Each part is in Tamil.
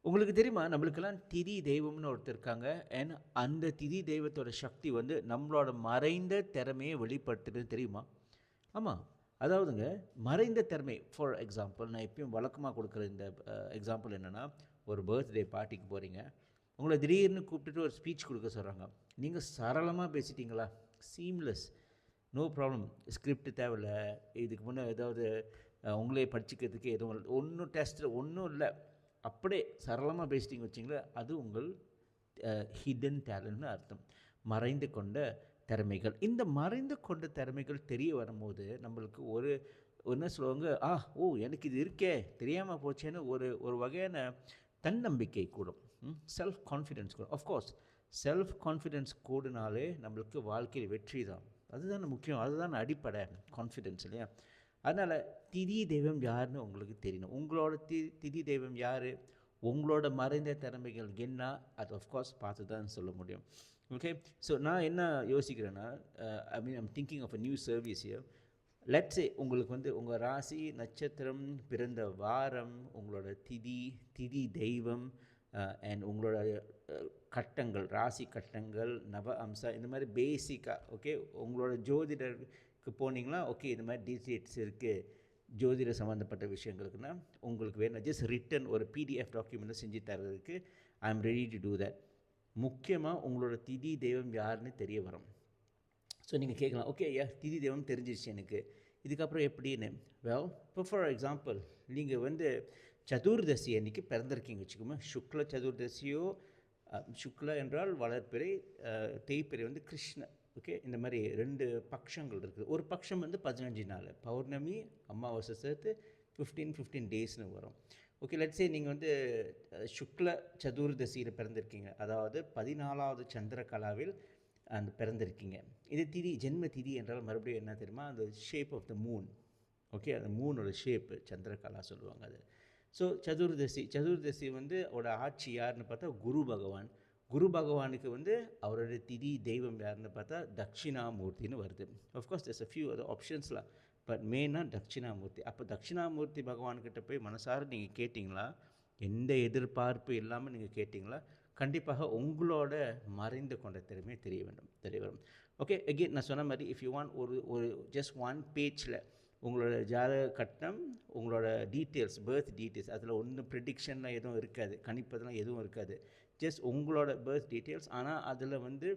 உங்களுக்கு தெரியுமா? நம்மளுக்கெல்லாம் திதி தெய்வம்னு ஒருத்தர் இருக்காங்க. அண்ட் அந்த திதி தெய்வத்தோட சக்தி வந்து நம்மளோட மறைந்த திறமைய வெளிப்படுத்துது தெரியுமா? ஆமா. அதாவதுங்க மறைந்த திறமை ஃபார் எக்ஸாம்பிள் நான் எப்பயும் வழக்கமா குடுக்குற இந்த எக்ஸாம்பிள் என்னன்னா, ஒரு பர்த்டே பார்ட்டிக்கு போறீங்க. உங்கள திடீர்னு கூப்பிட்டுட்டு ஒரு ஸ்பீச் குடுக்க சொல்றாங்க. நீங்க சரளமா பேசிட்டீங்களா? சீம்லெஸ். No problem. ஸ்கிரிப்ட் தேவையில்ல. இதுக்கு முன்ன ஏதாவது உங்களே படிச்சுக்கிறதுக்கு எதுவும் ஒண்ணும் டெஸ்ட் ஒண்ணும் இல்ல. அப்படியே சரளமா பேசிட்டீங்க வச்சுங்களேன், அது உங்கள் ஹிடன் டேலண்ட்னு அர்த்தம். மறைந்து கொண்ட திறமைகள். இந்த மறைந்து கொண்ட திறமைகள் தெரிய வரும்போது, நம்மளுக்கு ஒரு என்ன சொல்லுவாங்க, ஓ! எனக்கு இது இருக்கே! தெரியாம போச்சேன்னு ஒரு ஒரு வகையான தன்னம்பிக்கை கூடும். செல்ஃப் கான்ஃபிடன்ஸ் கூடும். ஆஃப்கோர்ஸ் செல்ஃப் கான்ஃபிடன்ஸ் கூடுனாலே நம்மளுக்கு வாழ்க்கையில் வெற்றி தான். அதுதானே முக்கியம். அதுதானே அடிப்படை கான்ஃபிடன்ஸ் இல்லையா? அதனால் திதி தெய்வம் யாருன்னு உங்களுக்கு தெரியணும். உங்களோட திதி தெய்வம் யார்? உங்களோட மறைந்த திறமைகள் என்ன? அது ஆஃப்கோர்ஸ் பார்த்து தான் சொல்ல முடியும். ஓகே. ஸோ நான் என்ன யோசிக்கிறேன்னா, I mean I'm thinking of a new service here. Let's say உங்களுக்கு வந்து உங்கள் ராசி, நட்சத்திரம், பிறந்த வாரம், உங்களோட திதி, திதி தெய்வம் அண்ட் உங்களோட கட்டங்கள், ராசி கட்டங்கள், நவ அம்சா இந்த மாதிரி பேசிக்காக ஓகே உங்களோட ஜோதிடருக்கு போனீங்கன்னா ஓகே இந்த மாதிரி டீட்டெயில்ஸ் இருக்குது ஜோதிட சம்மந்தப்பட்ட விஷயங்களுக்குன்னா உங்களுக்கு வேணும் ஜஸ்ட் ரிட்டன் ஒரு பிடிஎஃப் டாக்குமெண்ட்டை செஞ்சு தரதுக்கு I am ready to do that. முக்கியமாக உங்களோட திதி தெய்வம் யாருன்னு தெரிய வரும். ஸோ நீங்கள் கேட்கலாம், ஓகே ஐயா திதி தெய்வம் தெரிஞ்சிருச்சு எனக்கு, இதுக்கப்புறம் எப்படின்னு. வெல் இப்போ ஃபார் எக்ஸாம்பிள் நீங்கள் வந்து சதுர்தசி அன்றைக்கி பிறந்திருக்கீங்க வச்சுக்கோங்க. சுக்ல சதுர்தசியோ, சுக்ல என்றால் வளர்ப்பிறை, தேய்பிறை வந்து கிருஷ்ண. ஓகே இந்த மாதிரி 2 பட்சங்கள் இருக்குது. ஒரு பட்சம் வந்து 15 நாள், பௌர்ணமி அமாவாசை சேர்த்து 15 டேஸ்னு வரும். ஓகே லெட்ஸ் சே நீங்கள் வந்து சுக்ல சதுர்தசியில் பிறந்திருக்கீங்க, அதாவது 14வது சந்திர கலாவில் அந்த பிறந்திருக்கீங்க. இது திதி, ஜென்ம திதி என்றால் மறுபடியும் என்ன தெரியுமா, அந்த shape of the moon. Okay அந்த மூனோட ஷேப்பு சந்திரகலா சொல்லுவாங்க அது. ஸோ சதுர்தசி வந்து அவரோட ஆட்சி யாருன்னு பார்த்தா குரு பகவான். குரு பகவானுக்கு வந்து அவரோட திதி தெய்வம் யாருன்னு பார்த்தா தட்சிணாமூர்த்தின்னு வருது. Of course there's a few other ஆப்ஷன்ஸ்லாம், பட் மெயினாக தட்சிணாமூர்த்தி. அப்போ தட்சிணாமூர்த்தி பகவான்கிட்ட போய் மனசார நீங்கள் கேட்டிங்களா, எந்த எதிர்பார்ப்பு இல்லாமல் நீங்கள் கேட்டிங்களா, கண்டிப்பாக உங்களோட மறைந்து கொண்ட திறமை தெரிய வரும். ஓகே அகெயின் நான் சொன்ன மாதிரி இஃப் யூ வாண்ட் ஒரு ஒரு ஜஸ்ட் ஒன் பேஜில் உங்களோட ஜாதக கட்டம், உங்களோட டீட்டெயில்ஸ், பர்த் டீட்டெயில்ஸ், அதில் ஒன்றும் ப்ரிடிக்ஷன்லாம் எதுவும் இருக்காது, கணிப்பதெல்லாம் எதுவும் இருக்காது. ஜஸ்ட் உங்களோட பர்த் டீட்டெயில்ஸ். ஆனால் அதில் வந்து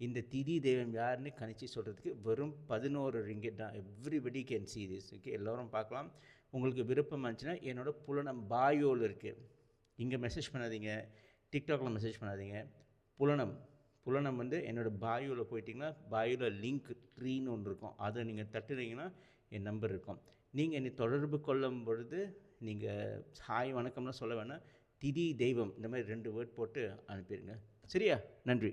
இந்த திதி தெய்வம் யாருன்னு கணிச்சு சொல்கிறதுக்கு வெறும் 11 ரிங்கெட் தான். Everybody can see this. Okay எல்லோரும் பார்க்கலாம். உங்களுக்கு விருப்பம் இருந்துச்சுன்னா என்னோடய புலனம் பாயோவில் இருக்குது, இங்கே மெசேஜ் பண்ணாதீங்க, டிக்டாக்ல மெசேஜ் பண்ணாதீங்க. புலனம் வந்து என்னோடய பாயோவில் போயிட்டிங்கன்னா பாயோவில் லிங்க் ட்ரீன்னு ஒன்று இருக்கும், அதை நீங்கள் தட்டுனீங்கன்னா என் நம்பர் இருக்கும். நீங்கள் என்னை தொடர்பு கொள்ளும் பொழுது நீங்கள் ஹாய் வணக்கம்லாம் சொல்ல வேணாம், திதி தெய்வம் இந்த மாதிரி 2 வேர்ட் போட்டு அனுப்பிடுங்க. சரியா? நன்றி.